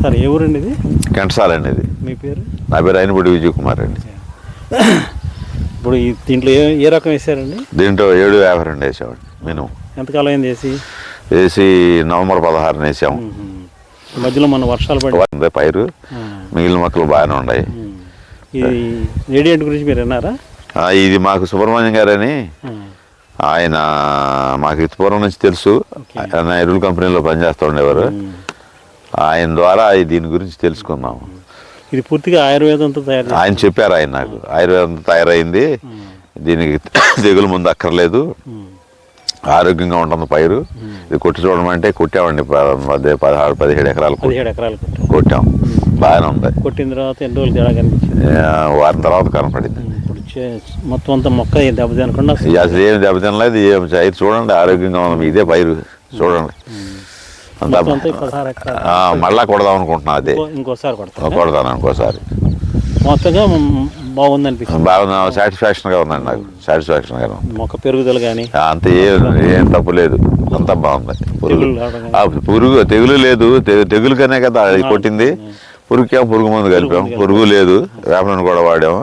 Sir ఏ ఊరండి ఇది? కెంటసాల అండి ఇది. మీ పేరు? నా పేరు అయినపూడి విజయ్ కుమార్ అండి. ఇప్పుడు దీంట్లో ఏ రకం వేసారండి? దీంట్లో 752 వేసామండి మినిమం. ఎంతకాలం అయింది వేసి నవంబర్ 16 వేసాము. మధ్యలో మన వర్షాలు పడి పైరు మిగిలిన మొక్కలు బాగానే ఉన్నాయి. ఇది రేడియంట్ గురించి మీరు విన్నారా? ఇది మాకు సుబ్రహ్మణ్యం గారని ఆయన మాకు పూర్వం నుంచి తెలుసు. ఆయన ఎరువుల కంపెనీలో పనిచేస్తూ ఉండేవారు. ఆయన ద్వారా దీని గురించి తెలుసుకున్నాము. ఇది పూర్తిగా ఆయుర్వేదంతో తయారు ఆయన చెప్పారు. ఆయన నాకు ఆయుర్వేదంతో తయారైంది, దీనికి తెగులు ముందు అక్కర్లేదు, ఆరోగ్యంగా ఉంటుంది పైరు. ఇది కొట్టి చూడమంటే కొట్టామండి. 17 ఎకరాలు కొట్టాం. బాగానే ఉంది. కొట్టిన తర్వాత ఎన్ని రోజులు తేడా కనిపించింది? వారం తర్వాత కనపడింది. మొత్తం అంతా మొక్క దెబ్బతినకుండా అసలు ఏమి దెబ్బతినలేదు. ఏం పైరు చూడండి, ఆరోగ్యంగా ఉంది. ఇదే పైరు చూడండి. మళ్ళా కొడదాం అనుకుంటున్నా. అదే ఇంకోసారి కొడతాను ఇంకోసారి. మొత్తగా బాగుంది అనిపిస్తుంది. బాగుంది, సాటిస్ఫాక్షన్గా ఉందండి నాకు. సాటిస్ఫాక్షన్గా ఉంది. మొక్క పెరుగుదల కానీ అంత ఏం తప్పు లేదు, అంతా బాగుంది. తెగులు లేదు. తెగులుకనే కదా కొట్టింది. పురుగుకేమో పురుగు మందు కలిపాము, పురుగు లేదు. వేపనని కూడా వాడాము.